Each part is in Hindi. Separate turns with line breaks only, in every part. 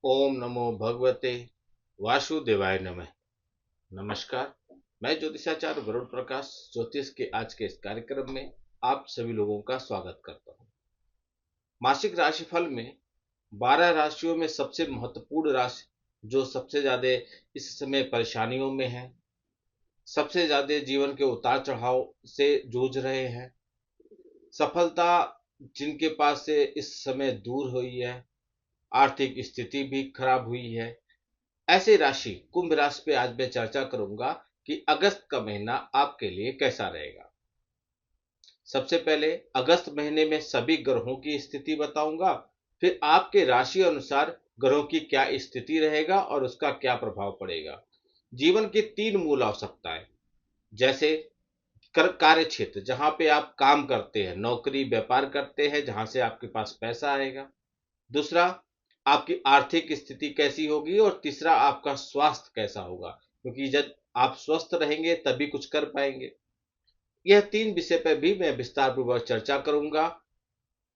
ओम नमो भगवते वासुदेवाय नमः। नमस्कार। मैं ज्योतिषाचार्य वरुण प्रकाश ज्योतिष के आज के इस कार्यक्रम में आप सभी लोगों का स्वागत करता हूं। मासिक राशिफल में 12 राशियों में सबसे महत्वपूर्ण राशि जो सबसे ज्यादा इस समय परेशानियों में है, सबसे ज्यादा जीवन के उतार चढ़ाव से जूझ रहे हैं, सफलता जिनके पास से इस समय दूर हुई है, आर्थिक स्थिति भी खराब हुई है, ऐसे राशि कुंभ राशि पे आज मैं चर्चा करूंगा कि अगस्त का महीना आपके लिए कैसा रहेगा। सबसे पहले अगस्त महीने में सभी ग्रहों की स्थिति बताऊंगा, फिर आपके राशि अनुसार ग्रहों की क्या स्थिति रहेगा और उसका क्या प्रभाव पड़ेगा। जीवन की तीन मूल आवश्यकताएं, जैसे कार्य क्षेत्र जहां पे आप काम करते हैं, नौकरी व्यापार करते हैं, जहां से आपके पास पैसा आएगा। दूसरा, आपकी आर्थिक स्थिति कैसी होगी और तीसरा, आपका स्वास्थ्य कैसा होगा, क्योंकि जब आप स्वस्थ रहेंगे तभी कुछ कर पाएंगे। यह तीन विषय पर भी मैं विस्तार पूर्वक चर्चा करूंगा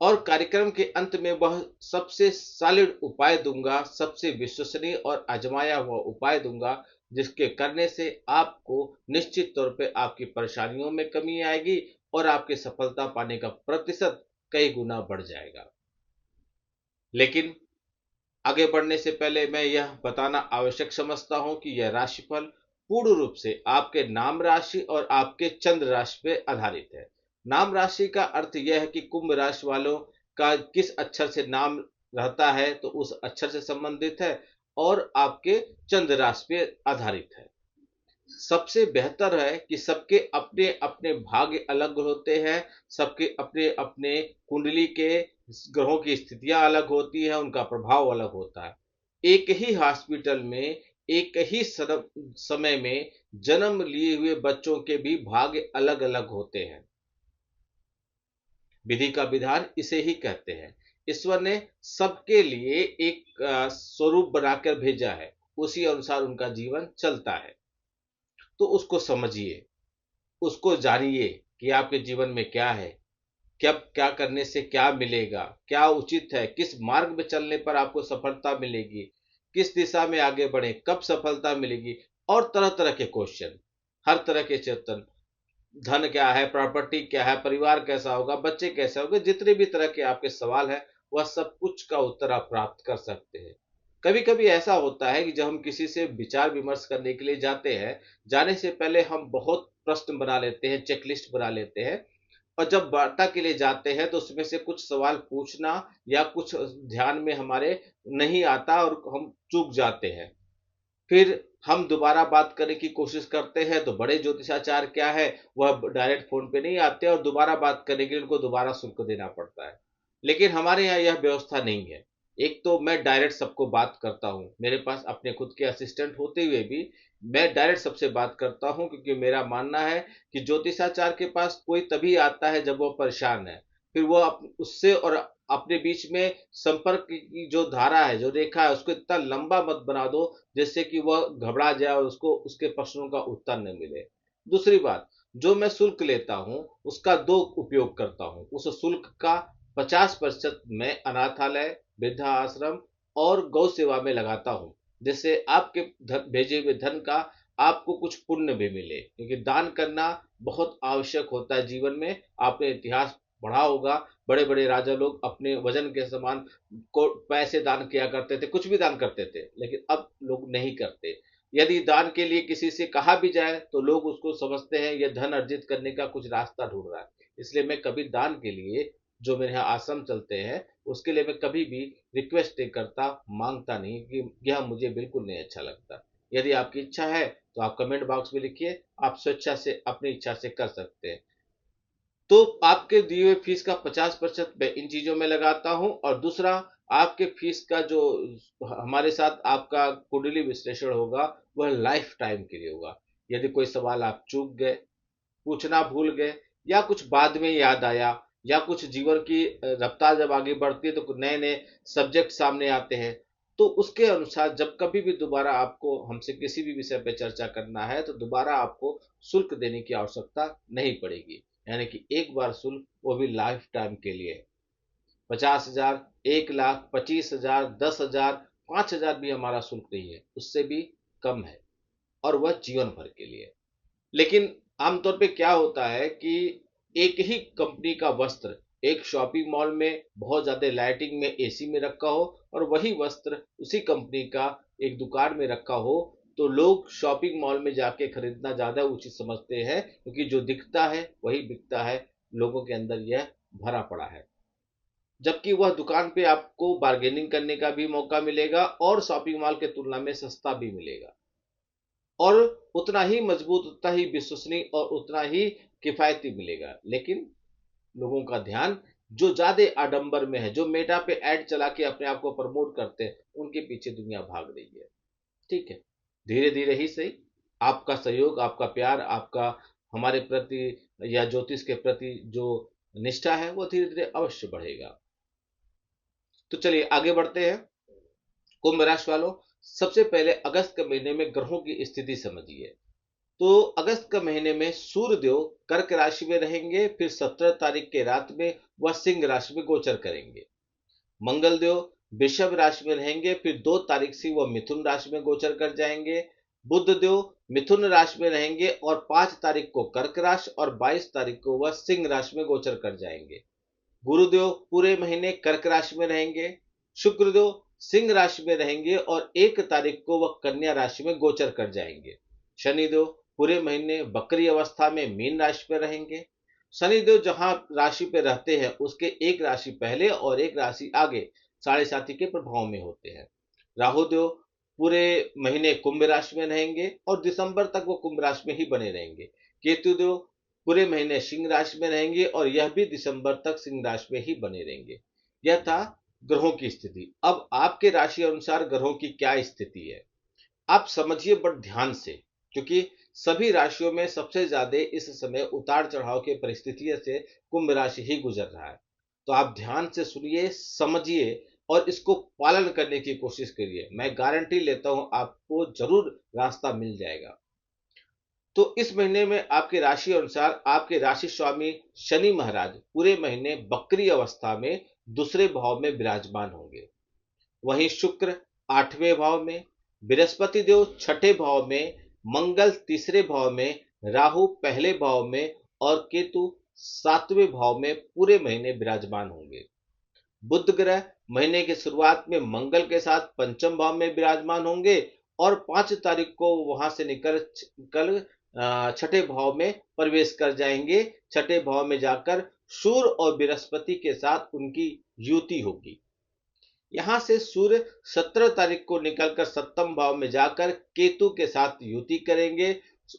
और कार्यक्रम के अंत में वह सबसे सॉलिड उपाय दूंगा, सबसे विश्वसनीय और आजमाया हुआ उपाय दूंगा, जिसके करने से आपको निश्चित तौर पे आपकी परेशानियों में कमी आएगी और आपके सफलता पाने का प्रतिशत कई गुना बढ़ जाएगा। लेकिन आगे बढ़ने से पहले मैं यह बताना आवश्यक समझता हूं कि यह राशिफल पूर्ण रूप से आपके नाम राशि और आपके चंद्र राशि पर आधारित है। नाम राशि का अर्थ यह है कि कुंभ राशि वालों का किस अक्षर से नाम रहता है तो उस अक्षर से संबंधित है, और आपके चंद्र राशि पे आधारित है। सबसे बेहतर है कि सबके अपने अपने भाग्य अलग होते हैं, सबके अपने अपने कुंडली के ग्रहों की स्थितियां अलग होती हैं, उनका प्रभाव अलग होता है। एक ही हॉस्पिटल में एक ही समय में जन्म लिए हुए बच्चों के भी भाग्य अलग अलग होते हैं। विधि का विधान इसे ही कहते हैं। ईश्वर ने सबके लिए एक स्वरूप बनाकर भेजा है, उसी अनुसार उनका जीवन चलता है। तो उसको समझिए, उसको जानिए कि आपके जीवन में क्या है, कब क्या करने से क्या मिलेगा, क्या उचित है, किस मार्ग में चलने पर आपको सफलता मिलेगी, किस दिशा में आगे बढ़े, कब सफलता मिलेगी, और तरह तरह के क्वेश्चन, हर तरह के चिंतन, धन क्या है, प्रॉपर्टी क्या है, परिवार कैसा होगा, बच्चे कैसे होंगे, जितने भी तरह के आपके सवाल है वह सब कुछ का उत्तर आप प्राप्त कर सकते हैं। कभी कभी ऐसा होता है कि जब हम किसी से विचार विमर्श करने के लिए जाते हैं, जाने से पहले हम बहुत प्रश्न बना लेते हैं, चेकलिस्ट बना लेते हैं, और जब वार्ता के लिए जाते हैं तो उसमें से कुछ सवाल पूछना या कुछ ध्यान में हमारे नहीं आता और हम चूक जाते हैं। फिर हम दोबारा बात करने की कोशिश करते हैं तो बड़े ज्योतिषाचार्य क्या है, वह डायरेक्ट फोन पे नहीं आते और दोबारा बात करने के लिए उनको दोबारा शुल्क देना पड़ता है। लेकिन हमारे यहाँ यह व्यवस्था नहीं है। एक तो मैं डायरेक्ट सबको बात करता हूँ, मेरे पास अपने खुद के असिस्टेंट होते हुए भी मैं डायरेक्ट सबसे बात करता हूँ, क्योंकि मेरा मानना है कि ज्योतिषाचार्य के पास कोई तभी आता है जब वो परेशान है। फिर वो उससे और अपने बीच में संपर्क की जो धारा है, जो रेखा है, उसको इतना लंबा मत बना दो जिससे कि वह घबरा जाए और उसको उसके प्रश्नों का उत्तर न मिले। दूसरी बात, जो मैं शुल्क लेता हूँ उसका दो उपयोग करता हूँ। उस शुल्क का 50% मैं अनाथालय, वृद्धा आश्रम और गौ सेवा में लगाता हूँ, जिससे आपके भेजे हुए धन का आपको कुछ पुण्य भी मिले, क्योंकि दान करना बहुत आवश्यक होता है जीवन में। आपने इतिहास पढ़ा होगा, बड़े बड़े राजा लोग अपने वजन के समान को पैसे दान किया करते थे, कुछ भी दान करते थे, लेकिन अब लोग नहीं करते। यदि दान के लिए किसी से कहा भी जाए तो लोग उसको समझते हैं यह धन अर्जित करने का कुछ रास्ता ढूंढ रहा है। इसलिए मैं कभी दान के लिए, जो मेरे यहाँ आश्रम चलते हैं, उसके लिए मैं कभी भी रिक्वेस्ट नहीं करता, मांगता नहीं, कि यह मुझे बिल्कुल नहीं अच्छा लगता। यदि आपकी इच्छा है तो आप कमेंट बॉक्स में लिखिए, आप स्वेच्छा से अपनी इच्छा से कर सकते हैं। तो आपके दिए हुए फीस का 50% मैं इन चीजों में लगाता हूं, और दूसरा, आपके फीस का जो हमारे साथ आपका कुंडली विश्लेषण होगा वह लाइफ टाइम के लिए होगा। यदि कोई सवाल आप चूक गए, पूछना भूल गए, या कुछ बाद में याद आया, या कुछ जीवन की रफ्तार जब आगे बढ़ती है तो नए नए सब्जेक्ट सामने आते हैं, तो उसके अनुसार जब कभी भी दोबारा आपको हमसे किसी भी विषय पर चर्चा करना है तो दोबारा आपको शुल्क देने की आवश्यकता नहीं पड़ेगी। यानी कि एक बार शुल्क, वो भी लाइफ टाइम के लिए। 50,000, 1 लाख, 25,000, 10,000, 5,000 भी हमारा शुल्क नहीं है, उससे भी कम है, और वह जीवन भर के लिए। लेकिन आमतौर पे क्या होता है कि एक ही कंपनी का वस्त्र एक शॉपिंग मॉल में बहुत ज्यादा लाइटिंग में एसी में रखा हो, और वही वस्त्र उसी कंपनी का एक दुकान में रखा हो, तो लोग शॉपिंग मॉल में जाके खरीदना ज्यादा उचित समझते हैं, क्योंकि जो दिखता है वही बिकता है। लोगों के अंदर यह भरा पड़ा है, जबकि वह दुकान पे आपको बार्गेनिंग करने का भी मौका मिलेगा और शॉपिंग मॉल के तुलना में सस्ता भी मिलेगा, और उतना ही मजबूत, उतना ही विश्वसनीय और उतना ही किफायती मिलेगा। लेकिन लोगों का ध्यान जो ज्यादा आडंबर में है, जो मेटा पे ऐड चला के अपने आप को प्रमोट करते हैं, उनके पीछे दुनिया भाग रही है। ठीक है, धीरे धीरे ही सही, आपका सहयोग, आपका प्यार, आपका हमारे प्रति या ज्योतिष के प्रति जो निष्ठा है, वो धीरे धीरे अवश्य बढ़ेगा। तो चलिए आगे बढ़ते हैं। कुंभ राशि वालों, सबसे पहले अगस्त के महीने में ग्रहों की स्थिति समझिए। तो अगस्त के महीने में सूर्य देव कर्क राशि में रहेंगे, फिर 17 तारीख के रात में वह सिंह राशि में गोचर करेंगे। मंगल देव वृषभ राशि में रहेंगे, फिर 2 तारीख से वह मिथुन राशि में गोचर कर जाएंगे। बुध देव मिथुन राशि में रहेंगे और 5 तारीख को कर्क राशि और 22 तारीख को वह सिंह राशि में गोचर कर जाएंगे। गुरुदेव पूरे महीने कर्क राशि में रहेंगे। शुक्रदेव सिंह राशि में रहेंगे और 1 तारीख को वह कन्या राशि में गोचर कर जाएंगे। शनिदेव पूरे महीने बकरी अवस्था में मीन राशि में रहेंगे। शनिदेव जहां राशि पे रहते हैं उसके एक राशि पहले और एक राशि आगे साढ़े साथी के प्रभाव में होते हैं। राहुदेव पूरे महीने कुंभ राशि में रहेंगे और दिसंबर तक वो कुंभ राशि में ही बने रहेंगे। केतुदेव पूरे महीने सिंह राशि में रहेंगे और यह भी दिसंबर तक सिंह राशि में ही बने रहेंगे। यह था ग्रहों की स्थिति। अब आपके राशि अनुसार ग्रहों की क्या स्थिति है, आप समझिए बड़ ध्यान से, क्योंकि सभी राशियों में सबसे ज्यादा इस समय उतार चढ़ाव की परिस्थितियों से कुंभ राशि ही गुजर रहा है। तो आप ध्यान से सुनिए, समझिए और इसको पालन करने की कोशिश करिए। मैं गारंटी लेता हूं आपको जरूर रास्ता मिल जाएगा। तो इस महीने में आपके राशि अनुसार आपके राशि स्वामी शनि महाराज पूरे महीने बकरी अवस्था में दूसरे भाव में विराजमान होंगे। वहीं शुक्र 8वें भाव में, बृहस्पति देव 6ठे भाव में, मंगल तीसरे भाव में, राहु पहले भाव में और केतु 7वें भाव में पूरे महीने विराजमान होंगे। बुध ग्रह महीने की शुरुआत में मंगल के साथ पंचम भाव में विराजमान होंगे और 5 तारीख को वहां से निकल कल 6ठे भाव में प्रवेश कर जाएंगे। 6ठे भाव में जाकर सूर्य और बृहस्पति के साथ उनकी युति होगी। यहां से सूर्य 17 तारीख को निकलकर 7वें भाव में जाकर केतु के साथ युति करेंगे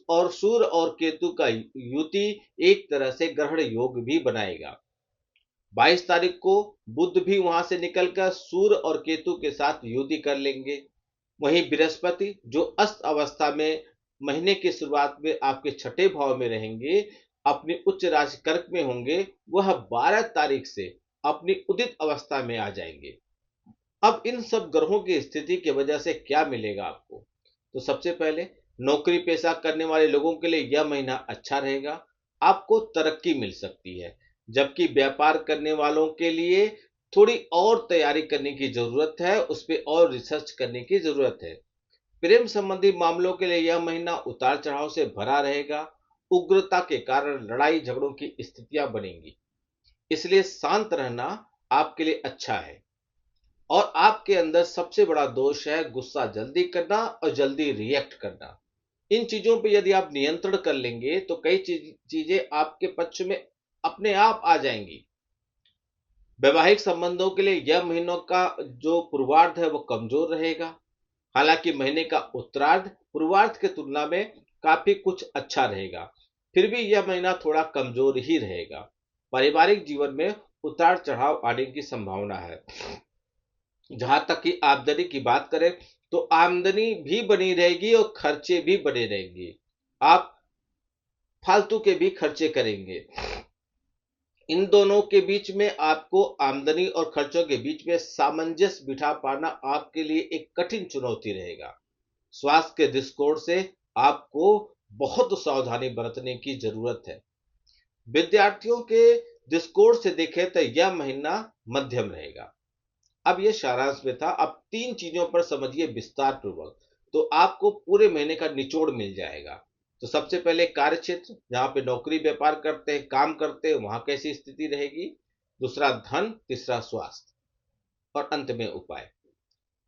और सूर्य और केतु का युति एक तरह से ग्रहण योग भी बनाएगा। 22 तारीख को बुध भी वहां से निकलकर सूर्य और केतु के साथ युति कर लेंगे। वहीं बृहस्पति जो अस्त अवस्था में महीने की शुरुआत में आपके 6ठे भाव में रहेंगे, अपनी उच्च राशि कर्क में होंगे, वह 12 तारीख से अपनी उदित अवस्था में आ जाएंगे। अब इन सब ग्रहों की स्थिति की वजह से क्या मिलेगा आपको? तो सबसे पहले नौकरी पेशा करने वाले लोगों के लिए यह महीना अच्छा रहेगा, आपको तरक्की मिल सकती है। जबकि व्यापार करने वालों के लिए थोड़ी और तैयारी करने की जरूरत है, उस पर और रिसर्च करने की जरूरत है। प्रेम संबंधी मामलों के लिए यह महीना उतार चढ़ाव से भरा रहेगा। उग्रता के कारण लड़ाई झगड़ों की स्थितियां बनेंगी, इसलिए शांत रहना आपके लिए अच्छा है। और आपके अंदर सबसे बड़ा दोष है गुस्सा जल्दी करना और जल्दी रिएक्ट करना। इन चीजों पे यदि आप नियंत्रण कर लेंगे तो कई चीजें आपके पक्ष में अपने आप आ जाएंगी। वैवाहिक संबंधों के लिए यह महीनों का जो पूर्वार्ध है वो कमजोर रहेगा। हालांकि महीने का उत्तरार्ध पूर्वार्ध के तुलना में काफी कुछ अच्छा रहेगा, फिर भी यह महीना थोड़ा कमजोर ही रहेगा। पारिवारिक जीवन में उतार चढ़ाव आने की संभावना है। जहां तक कि आमदनी की बात करें तो आमदनी भी बनी रहेगी और खर्चे भी बने रहेंगे। आप फालतू के भी खर्चे करेंगे। इन दोनों के बीच में आपको आमदनी और खर्चों के बीच में सामंजस्य बिठा पाना आपके लिए एक कठिन चुनौती रहेगा। स्वास्थ्य के दृष्टिकोण से आपको बहुत सावधानी बरतने की जरूरत है। विद्यार्थियों के दृष्टिकोण से देखें तो यह महीना मध्यम रहेगा। अब ये सारांश में था। अब 3 चीजों पर समझिए विस्तार पूर्वक, तो आपको पूरे महीने का निचोड़ मिल जाएगा। तो सबसे पहले कार्य क्षेत्र, जहां पे नौकरी व्यापार करते हैं, काम करते हैं, वहां कैसी स्थिति रहेगी। दूसरा धन, तीसरा स्वास्थ्य, और अंत में उपाय।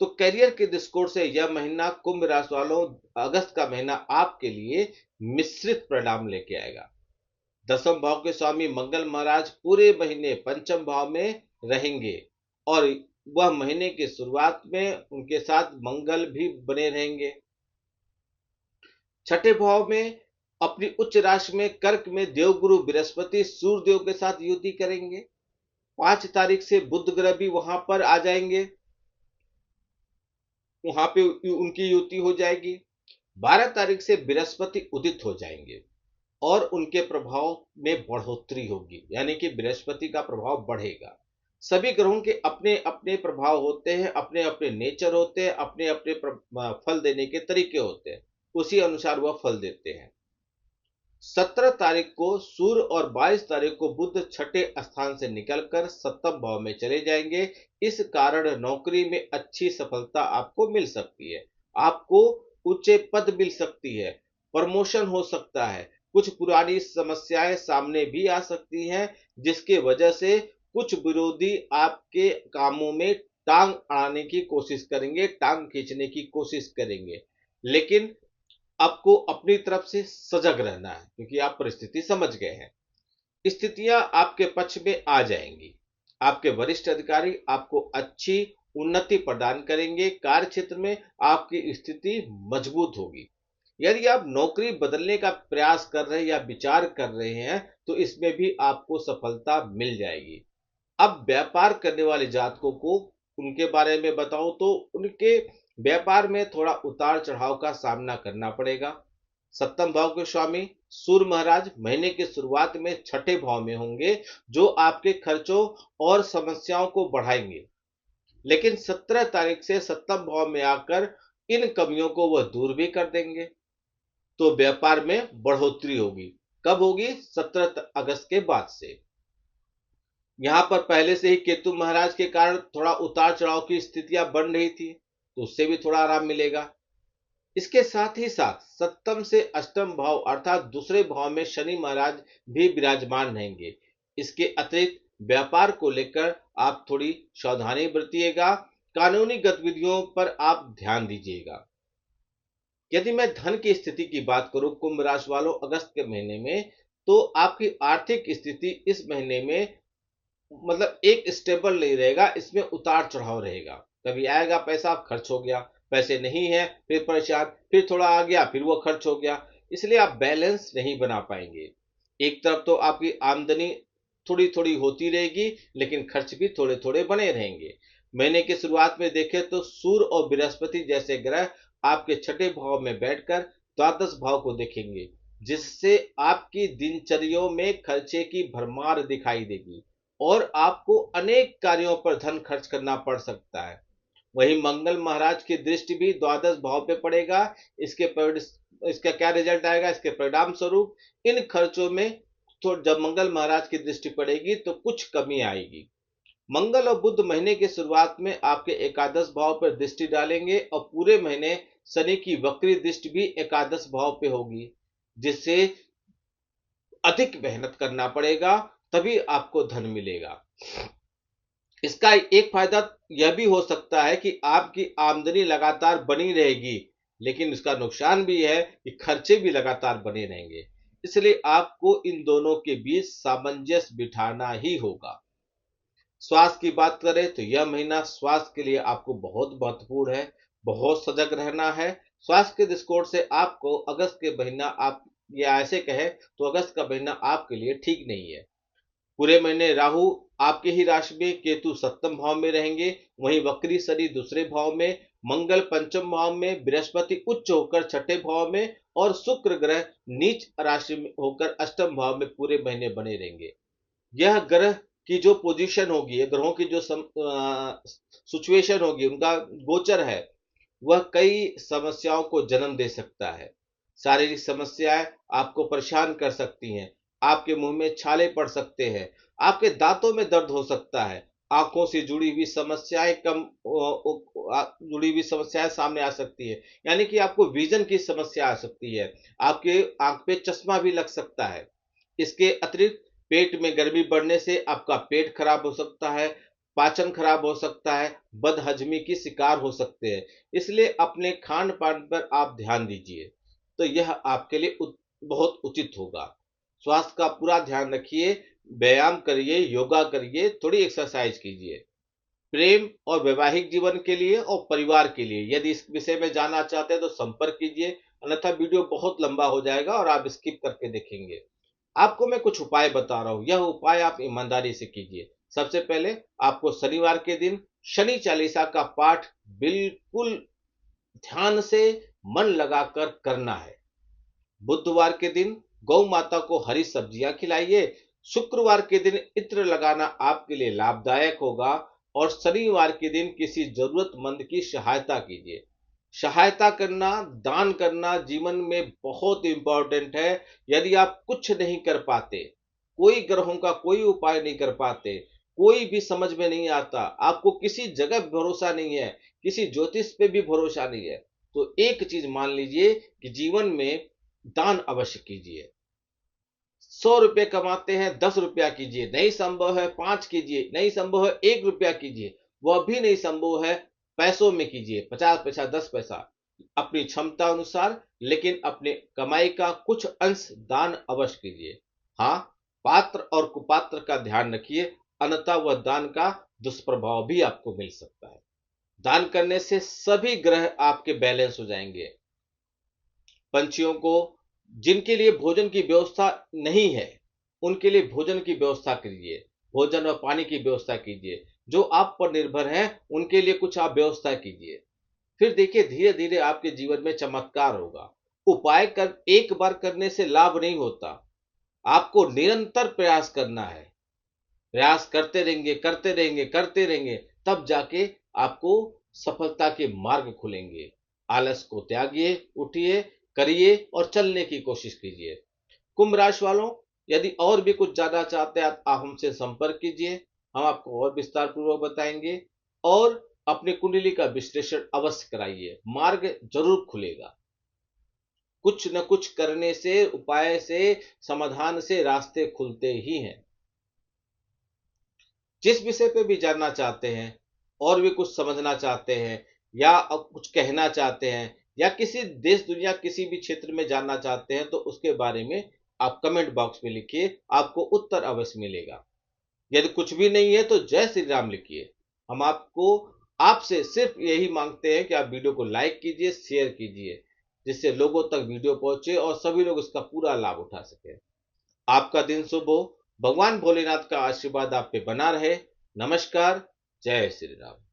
तो करियर के दृष्टिकोण से यह महीना कुंभ राशि वालों, अगस्त का महीना आपके लिए मिश्रित परिणाम लेके आएगा। दसम भाव के स्वामी मंगल महाराज पूरे महीने पंचम भाव में रहेंगे, और वह महीने की शुरुआत में उनके साथ मंगल भी बने रहेंगे। छठे भाव में अपनी उच्च राशि में कर्क में देवगुरु बृहस्पति सूर्य देव के साथ युति करेंगे। 5 तारीख से बुध ग्रह भी वहां पर आ जाएंगे, वहां पे उनकी युति हो जाएगी। 12 तारीख से बृहस्पति उदित हो जाएंगे और उनके प्रभाव में बढ़ोतरी होगी, यानी कि बृहस्पति का प्रभाव बढ़ेगा। सभी ग्रहों के अपने अपने प्रभाव होते हैं, अपने अपने नेचर होते हैं, अपने अपने फल देने के तरीके होते हैं, उसी अनुसार वह फल देते हैं। 17 तारीख को सूर्य और 22 तारीख को बुध छठे स्थान से निकलकर सप्तम भाव में चले जाएंगे। इस कारण नौकरी में अच्छी सफलता आपको मिल सकती है, आपको ऊंचे पद मिल सकती है, प्रमोशन हो सकता है। कुछ पुरानी समस्याएं सामने भी आ सकती हैं, जिसके वजह से कुछ विरोधी आपके कामों में टांग अड़ाने की कोशिश करेंगे, टांग खींचने की कोशिश करेंगे। लेकिन आपको अपनी तरफ से सजग रहना है, क्योंकि आप परिस्थिति समझ गए हैं। स्थितियां आपके पक्ष में आ जाएंगी। आपके वरिष्ठ अधिकारी आपको अच्छी उन्नति प्रदान करेंगे। कार्य क्षेत्र में आपकी स्थिति मजबूत होगी। यदि आप नौकरी बदलने का प्रयास कर रहे हैं या विचार कर रहे हैं, तो इसमें भी आपको सफलता मिल जाएगी। अब व्यापार करने वाले जातकों को उनके बारे में बताऊं तो उनके व्यापार में थोड़ा उतार चढ़ाव का सामना करना पड़ेगा। सप्तम भाव के स्वामी सूर्य महाराज महीने की शुरुआत में छठे भाव में होंगे, जो आपके खर्चों और समस्याओं को बढ़ाएंगे। लेकिन 17 तारीख से सप्तम भाव में आकर इन कमियों को वह दूर भी कर देंगे। तो व्यापार में बढ़ोतरी होगी। कब होगी? 17 अगस्त के बाद से। यहाँ पर पहले से ही केतु महाराज के कारण थोड़ा उतार चढ़ाव की स्थितियां बन रही थी, तो उससे भी थोड़ा आराम मिलेगा। इसके साथ ही साथ सप्तम से अष्टम भाव अर्थात दूसरे भाव में शनि महाराज भी विराजमान रहेंगे। इसके अतिरिक्त व्यापार को लेकर आप थोड़ी सावधानी बरतिएगा। कानूनी गतिविधियों पर आप ध्यान दीजिएगा। यदि मैं धन की स्थिति की बात करूं कुंभ राशि वालों अगस्त के महीने में, तो आपकी आर्थिक स्थिति इस महीने में मतलब एक स्टेबल नहीं रहेगा, इसमें उतार चढ़ाव रहेगा। कभी आएगा पैसा, खर्च हो गया, पैसे नहीं है, फिर परेशान, फिर थोड़ा आ गया, फिर वो खर्च हो गया। इसलिए आप बैलेंस नहीं बना पाएंगे। एक तरफ तो आपकी आमदनी थोड़ी थोड़ी होती रहेगी, लेकिन खर्च भी थोड़े थोड़े बने रहेंगे। महीने की शुरुआत में देखें तो सूर्य और बृहस्पति जैसे ग्रह आपके छठे भाव में बैठकर द्वादश भाव को देखेंगे, जिससे आपकी दिनचर्याओं में खर्चे की भरमार दिखाई देगी और आपको अनेक कार्यों पर धन खर्च करना पड़ सकता है। वहीं मंगल महाराज की दृष्टि भी द्वादश भाव पे पड़ेगा। इसका क्या रिजल्ट आएगा? इसके परिणाम स्वरूप इन खर्चों में तो जब मंगल महाराज की दृष्टि पड़ेगी तो कुछ कमी आएगी। मंगल और बुध महीने की शुरुआत में आपके एकादश भाव पर दृष्टि डालेंगे और पूरे महीने शनि की वक्री दृष्टि भी एकादश भाव पे होगी, जिससे अधिक मेहनत करना पड़ेगा, तभी आपको धन मिलेगा। इसका एक फायदा यह भी हो सकता है कि आपकी आमदनी लगातार बनी रहेगी, लेकिन इसका नुकसान भी है कि खर्चे भी लगातार बने रहेंगे। इसलिए आपको इन दोनों के बीच सामंजस्य बिठाना ही होगा। स्वास्थ्य की बात करें तो यह महीना स्वास्थ्य के लिए आपको बहुत महत्वपूर्ण है, बहुत सजग रहना है। स्वास्थ्य के दृष्टिकोण से आपको अगस्त के महीना आप या ऐसे कहें तो अगस्त का महीना आपके लिए ठीक नहीं है। पूरे महीने राहु आपके ही राशि में, केतु सप्तम भाव में रहेंगे, वहीं वक्री शनि दूसरे भाव में, मंगल पंचम भाव में, बृहस्पति उच्च होकर छठे भाव में और शुक्र ग्रह नीच राशि में होकर अष्टम भाव में पूरे महीने बने रहेंगे। यह ग्रह की जो पोजीशन होगी, ये ग्रहों की जो सिचुएशन होगी, उनका गोचर है, वह कई समस्याओं को जन्म दे सकता है। शारीरिक समस्याएं आपको परेशान कर सकती हैं, आपके मुंह में छाले पड़ सकते हैं, आपके दांतों में दर्द हो सकता है, आंखों से जुड़ी हुई समस्याएं जुड़ी हुई समस्याएं सामने आ सकती है, यानी कि आपको विजन की समस्या आ सकती है, आपके आंख पे चश्मा भी लग सकता है। इसके अतिरिक्त पेट में गर्मी बढ़ने से आपका पेट खराब हो सकता है, पाचन खराब हो सकता है, बदहजमी की शिकार हो सकते हैं। इसलिए अपने खान पान पर आप ध्यान दीजिए, तो यह आपके लिए बहुत उचित होगा। स्वास्थ्य का पूरा ध्यान रखिए, व्यायाम करिए, योगा करिए, थोड़ी एक्सरसाइज कीजिए। प्रेम और वैवाहिक जीवन के लिए और परिवार के लिए यदि इस विषय में जानना चाहते हैं तो संपर्क कीजिए, अन्यथा वीडियो बहुत लंबा हो जाएगा और आप स्किप करके देखेंगे। आपको मैं कुछ उपाय बता रहा हूं, यह उपाय आप ईमानदारी से कीजिए। सबसे पहले आपको शनिवार के दिन शनि चालीसा का पाठ बिल्कुल ध्यान से मन लगाकर करना है। बुधवार के दिन गौ माता को हरी सब्जियां खिलाइए। शुक्रवार के दिन इत्र लगाना आपके लिए लाभदायक होगा। और शनिवार के दिन किसी जरूरतमंद की सहायता कीजिए। सहायता करना, दान करना जीवन में बहुत इंपॉर्टेंट है। यदि आप कुछ नहीं कर पाते, कोई ग्रहों का कोई उपाय नहीं कर पाते, कोई भी समझ में नहीं आता, आपको किसी जगह भरोसा नहीं है, किसी ज्योतिष पे भी भरोसा नहीं है, तो एक चीज मान लीजिए कि जीवन में दान अवश्य कीजिए। 100 रुपये कमाते हैं, 10 रुपया कीजिए, नहीं संभव है 5 कीजिए, नहीं संभव है 1 रुपया कीजिए, वह भी नहीं संभव है पैसों में कीजिए, 50 पैसा 10 पैसा अपनी क्षमता अनुसार, लेकिन अपने कमाई का कुछ अंश दान अवश्य कीजिए। हाँ, पात्र और कुपात्र का ध्यान रखिए, अन्यथा वह दान का दुष्प्रभाव भी आपको मिल सकता है। दान करने से सभी ग्रह आपके बैलेंस हो जाएंगे। पंछियों को जिनके लिए भोजन की व्यवस्था नहीं है, उनके लिए भोजन की व्यवस्था कीजिए, भोजन और पानी की व्यवस्था कीजिए। जो आप पर निर्भर हैं, उनके लिए कुछ आप व्यवस्था कीजिए। फिर देखिए, धीरे धीरे आपके जीवन में चमत्कार होगा। उपाय कर एक बार करने से लाभ नहीं होता, आपको निरंतर प्रयास करना है। प्रयास करते रहेंगे, करते रहेंगे, करते रहेंगे, तब जाके आपको सफलता के मार्ग खुलेंगे। आलस को त्यागिए, उठिए, करिए और चलने की कोशिश कीजिए। कुंभ राशि वालों, यदि और भी कुछ जानना चाहते हैं आप हमसे संपर्क कीजिए, हम आपको और विस्तार पूर्वक बताएंगे। और अपनी कुंडली का विश्लेषण अवश्य कराइए, मार्ग जरूर खुलेगा। कुछ न कुछ करने से, उपाय से, समाधान से रास्ते खुलते ही हैं। जिस विषय पे भी जानना चाहते हैं, और भी कुछ समझना चाहते हैं, या कुछ कहना चाहते हैं, या किसी देश दुनिया किसी भी क्षेत्र में जानना चाहते हैं, तो उसके बारे में आप कमेंट बॉक्स में लिखिए, आपको उत्तर अवश्य मिलेगा। यदि कुछ भी नहीं है तो जय श्री राम लिखिए। हम आपसे सिर्फ यही मांगते हैं कि आप वीडियो को लाइक कीजिए, शेयर कीजिए, जिससे लोगों तक वीडियो पहुंचे और सभी लोग इसका पूरा लाभ उठा सकें। आपका दिन शुभ हो। भगवान भोलेनाथ का आशीर्वाद आप पे बना रहे। नमस्कार। जय श्री राम।